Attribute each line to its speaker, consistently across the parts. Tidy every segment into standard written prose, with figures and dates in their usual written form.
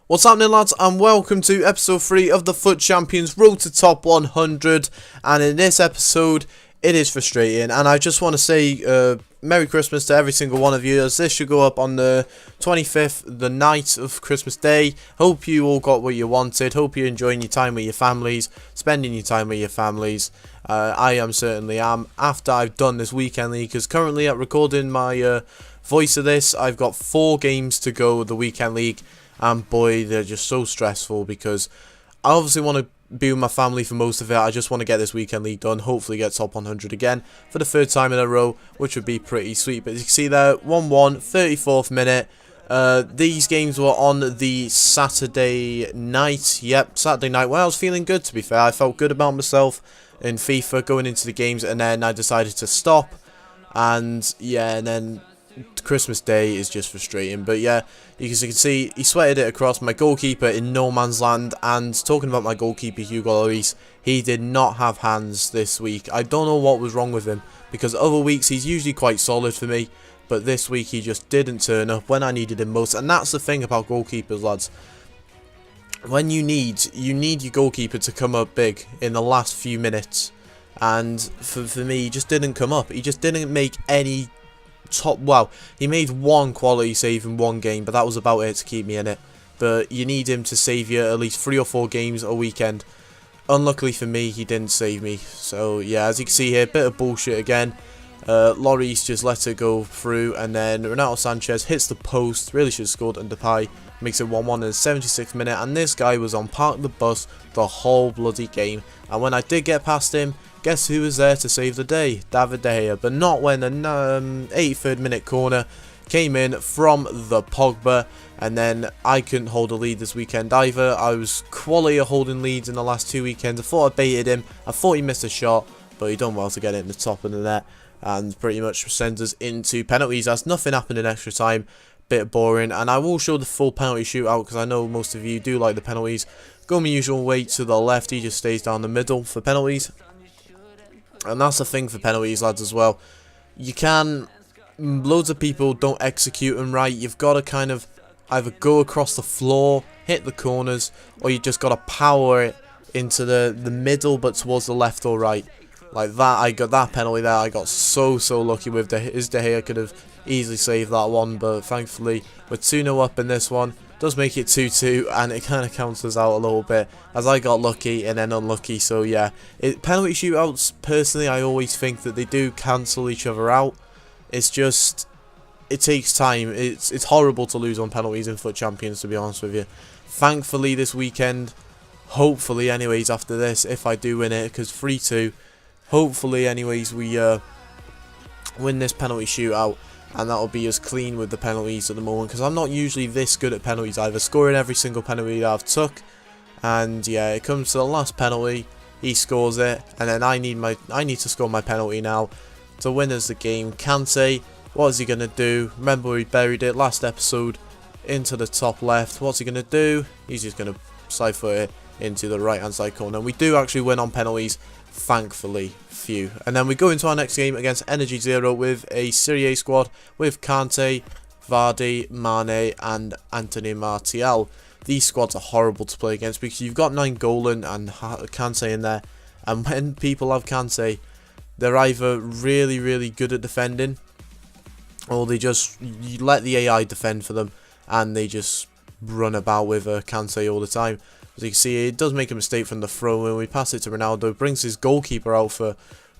Speaker 1: What's happening, lads, and welcome to episode 3 of the FUT Champions Road to Top 100. And in this episode, it is frustrating, and I just want to say Merry Christmas to every single one of you, as this should go up on the 25th, the night of Christmas Day. Hope you all got what you wanted, hope you're enjoying your time with your families, spending your time with your families. I certainly am, after I've done this weekend league, because currently at recording my voice of this, I've got 4 games to go with the weekend league. And boy, they're just so stressful, because I obviously want to be with my family for most of it. I just want to get this weekend league done, hopefully get top 100 again for the 3rd time in a row, which would be pretty sweet. But as you can see there, 1-1, 34th minute. These games were on the Saturday night. Yep, Saturday night. Well, I was feeling good, to be fair. I felt good about myself in FIFA going into the games, and then I decided to stop. And yeah, and then Christmas Day is just frustrating. But yeah, as you can see, he sweated it across. My goalkeeper in no man's land. And talking about my goalkeeper, Hugo Lloris, he did not have hands this week. I don't know what was wrong with him, because other weeks he's usually quite solid for me, but this week he just didn't turn up when I needed him most. And that's the thing about goalkeepers, lads. When you need your goalkeeper to come up big in the last few minutes, and for me, he just didn't come up. He just didn't make any well, he made one quality save in one game, but that was about it to keep me in it. But you need him to save you at least 3 or 4 games a weekend. Unluckily for me, he didn't save me. So yeah, as you can see here, bit of bullshit again. Lloris just lets it go through, and then Renato Sanchez hits the post. Really should have scored, and Depay makes it 1-1 in the 76th minute. And this guy was on park the bus the whole bloody game. And when I did get past him, guess who was there to save the day? David De Gea. But not when the 83rd minute corner came in from the Pogba. And then I couldn't hold a lead this weekend either. I was quality of holding leads in the last 2 weekends. I thought I baited him. I thought he missed a shot, but he done well to get it in the top of the net. And pretty much sends us into penalties, as nothing happened in extra time. Bit boring. And I will show the full penalty shootout, because I know most of you do like the penalties. Go my usual way to the left. He just stays down the middle for penalties. And that's the thing for penalties, lads, as well. You can... Loads of people don't execute them right. You've got to kind of either go across the floor, hit the corners, or you just got to power it into the middle, but towards the left or right. Like that, I got that penalty there. I got so lucky with De Gea. Could have easily saved that one, but thankfully we're 2-0 up in this one. Does make it 2-2, and it kind of counts us out a little bit, as I got lucky and then unlucky. So yeah, penalty shootouts, personally, I always think that they do cancel each other out. It's just, it takes time. It's horrible to lose on penalties in FUT Champions, to be honest with you. Thankfully this weekend, hopefully anyways, after this, if I do win it, because 3-2, hopefully anyways we win this penalty shootout. And that'll be as clean with the penalties at the moment, because I'm not usually this good at penalties either, scoring every single penalty that I've took. And yeah, it comes to the last penalty, he scores it, and then I need to score my penalty now to win us the game. Kante, what is he going to do? Remember, we buried it last episode into the top left. What's he going to do? He's just going to side foot it into the right hand side corner. And we do actually win on penalties, thankfully. Few. And then we go into our next game against Energy Zero with a Serie A squad with Kante, Vardy, Mane and Anthony Martial. These squads are horrible to play against, because you've got Nainggolan and Kante in there, and when people have Kante, they're either really good at defending, or they just let the AI defend for them and they just run about with Kante all the time. As you can see, it does make a mistake from the throw when we pass it to Ronaldo. Brings his goalkeeper out for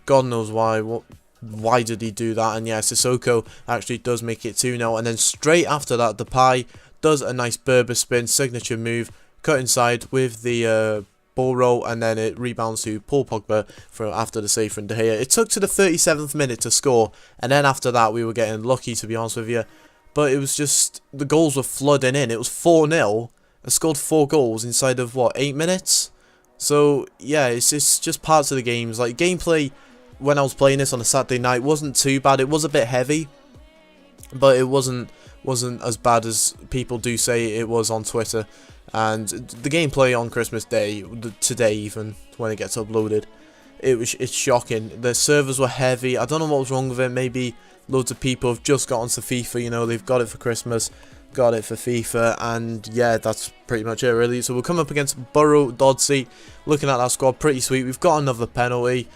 Speaker 1: God knows why. Why did he do that? And yeah, Sissoko actually does make it 2-0. And then straight after that, Depay does a nice Berber spin, signature move, cut inside with the ball roll, and then it rebounds to Paul Pogba after the save from De Gea. It took to the 37th minute to score, and then after that we were getting lucky, to be honest with you. But it was just, the goals were flooding in. It was 4-0. I scored 4 goals inside of, what, 8 minutes? So, yeah, it's just parts of the games. Like, gameplay, when I was playing this on a Saturday night, wasn't too bad. It was a bit heavy, but it wasn't as bad as people do say it was on Twitter. And the gameplay on Christmas Day, today even, when it gets uploaded, it's shocking. The servers were heavy. I don't know what was wrong with it. Maybe loads of people have just got onto FIFA, you know, they've got it for Christmas, got it for FIFA, and yeah, that's pretty much it really. So we'll come up against Borough Dodsey. Looking at that squad, pretty sweet. We've got another penalty.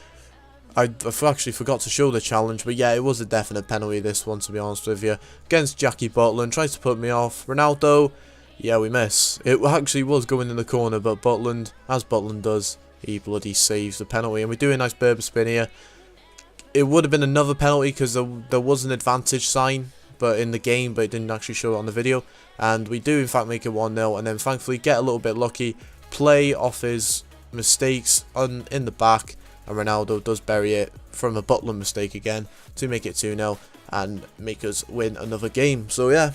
Speaker 1: I actually forgot to show the challenge, but yeah, it was a definite penalty, this one, to be honest with you. Against Jackie Butland, tries to put me off. Ronaldo, yeah, we miss. It actually was going in the corner, but Butland, as Butland does, he bloody saves the penalty. And we do a nice Berber spin here. It would have been another penalty because there was an advantage sign but in the game, but it didn't actually show it on the video. And we do, in fact, make it 1-0, and then thankfully get a little bit lucky. Play off his mistakes in the back. And Ronaldo does bury it from a Butland mistake again to make it 2-0 and make us win another game. So yeah,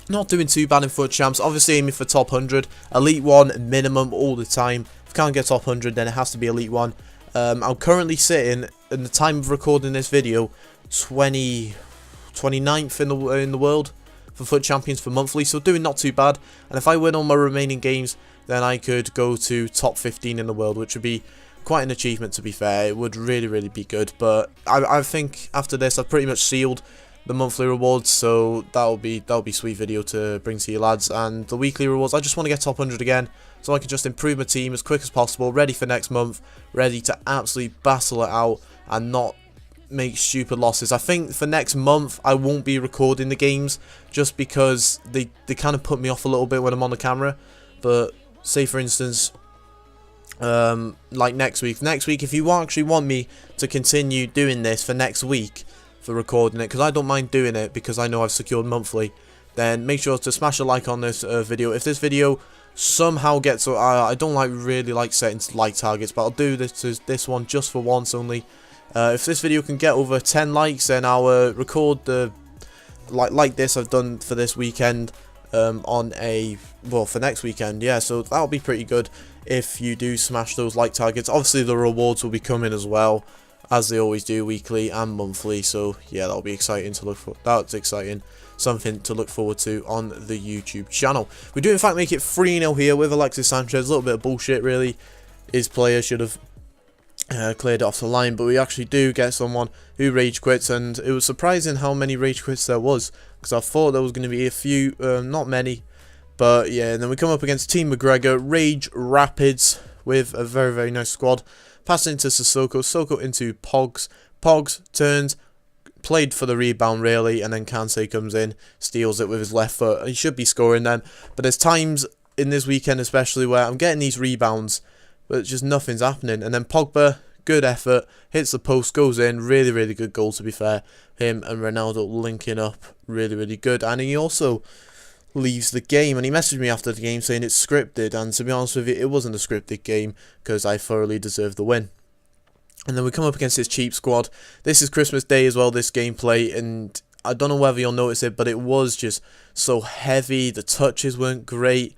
Speaker 1: not doing too bad in FUT Champs. Obviously aiming for top 100, Elite 1 minimum all the time. If I can't get top 100, then it has to be Elite 1. I'm currently sitting, in the time of recording this video, 29th in the world for FUT Champions for monthly, so doing not too bad. And if I win all my remaining games, then I could go to top 15 in the world, which would be quite an achievement, to be fair. It would really be good, but I think after this I've pretty much sealed the monthly rewards, so that'll be sweet video to bring to you lads. And the weekly rewards, I just want to get top 100 again, so I can just improve my team as quick as possible, ready for next month, ready to absolutely battle it out and not make stupid losses. I think for next month I won't be recording the games just because they kind of put me off a little bit when I'm on the camera. But say for instance, like next week if you actually want me to continue doing this for next week for recording it, because I don't mind doing it because I know I've secured monthly, then make sure to smash a like on this video. If this video somehow gets, I don't really like setting like targets, but I'll do this one just for once only. If this video can get over 10 likes, then I'll record the like this I've done for this weekend for next weekend. Yeah, so that'll be pretty good if you do smash those like targets. Obviously the rewards will be coming as well, as they always do, weekly and monthly. So yeah, that'll be exciting to look for. That's exciting, something to look forward to on the YouTube channel. We do in fact make it 3-0 here with Alexis Sanchez. A little bit of bullshit really. His player should have cleared it off the line, but we actually do get someone who rage quits, and it was surprising how many rage quits there was, because I thought there was going to be a few, not many. But yeah, and then we come up against Team McGregor, Rage Rapids, with a very nice squad. Passing into Sissoko, Sissoko into Pogs. Pogs turns, played for the rebound really, and then Kansei comes in, steals it with his left foot. He should be scoring then, but there's times in this weekend especially where I'm getting these rebounds, but just nothing's happening. And then Pogba, good effort, hits the post, goes in. Really good goal, to be fair. Him and Ronaldo linking up, really good. And he also leaves the game, and he messaged me after the game saying it's scripted, and to be honest with you, it wasn't a scripted game because I thoroughly deserved the win. And then we come up against this cheap squad. This is Christmas Day as well, this gameplay, and I don't know whether you'll notice it, but it was just so heavy. The touches weren't great,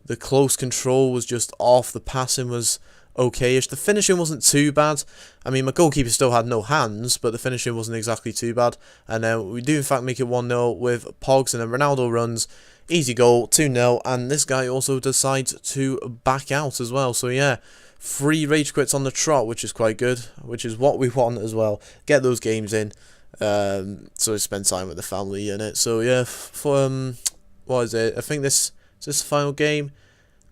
Speaker 1: the close control was just off, the passing was okay-ish, the finishing wasn't too bad. I mean, my goalkeeper still had no hands, but the finishing wasn't exactly too bad. And then we do in fact make it 1-0 with Pogs, and then Ronaldo runs, easy goal, 2-0, and this guy also decides to back out as well. So yeah, 3 rage quits on the trot, which is quite good, which is what we want as well. Get those games in, so spend time with the family in it. So yeah, for what is it? I think is this the final game?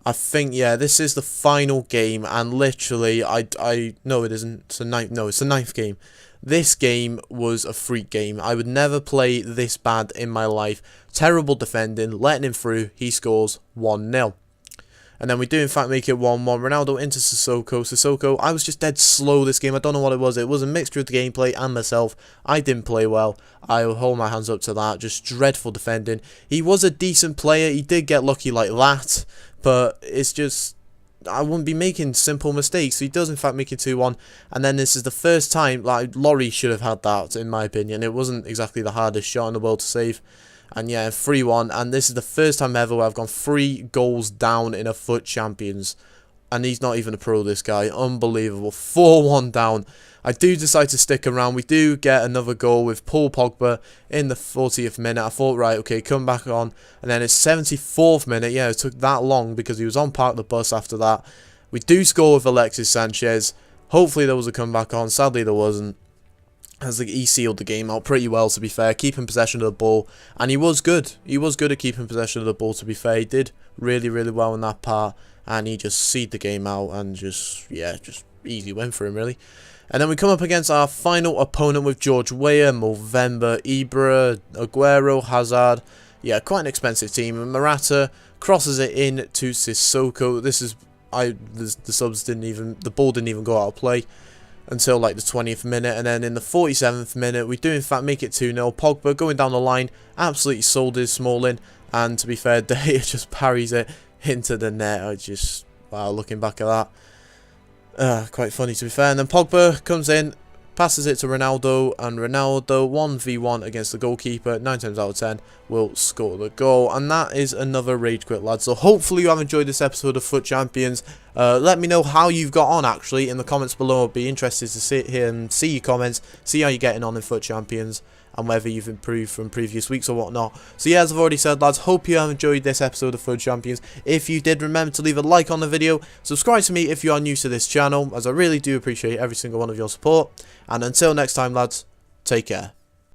Speaker 1: I think, yeah, this is the final game, and literally, no, it isn't. It's the ninth. No, it's the 9th game. This game was a freak game. I would never play this bad in my life. Terrible defending, letting him through. He scores 1-0. And then we do in fact make it 1-1. Ronaldo into Sissoko. Sissoko, I was just dead slow this game. I don't know what it was. It was a mixture of the gameplay and myself. I didn't play well. I will hold my hands up to that. Just dreadful defending. He was a decent player. He did get lucky like that. But it's just, I wouldn't be making simple mistakes. So he does in fact make it 2-1. And then this is the first time, like, Laurie should have had that, in my opinion. It wasn't exactly the hardest shot in the world to save. And yeah, 3-1, and this is the first time ever where I've gone 3 goals down in a FUT Champions. And he's not even a pro, this guy. Unbelievable. 4-1 down. I do decide to stick around. We do get another goal with Paul Pogba in the 40th minute. I thought, right, okay, come back on. And then it's 74th minute. Yeah, it took that long because he was on Park the Bus after that. We do score with Alexis Sanchez. Hopefully there was a comeback on. Sadly there wasn't. as he sealed the game out pretty well, to be fair, keeping possession of the ball, and he was good. He was good at keeping possession of the ball, to be fair. He did really, really well in that part, and he just sealed the game out, and just easy win for him, really. And then we come up against our final opponent with George Weah, Movember, Ibra, Aguero, Hazard. Yeah, quite an expensive team. And Morata crosses it in to Sissoko. This is the ball didn't even go out of play until like the 20th minute, and then in the 47th minute we do in fact make it 2-0. Pogba going down the line, absolutely sold his Smalling, and to be fair, De Gea just parries it into the net. Wow, looking back at that, quite funny, to be fair. And then Pogba comes in, passes it to Ronaldo, and Ronaldo 1v1 against the goalkeeper, 9 times out of 10 will score the goal. And that is another Rage Quit, lads. So hopefully you have enjoyed this episode of FUT Champions. Let me know how you've got on, actually, in the comments below. I'd be interested to sit here and see your comments, see how you're getting on in FUT Champions, and whether you've improved from previous weeks or whatnot. So yeah, as I've already said, lads, hope you have enjoyed this episode of FUT Champions. If you did, remember to leave a like on the video, subscribe to me if you are new to this channel, as I really do appreciate every single one of your support. And until next time, lads, take care.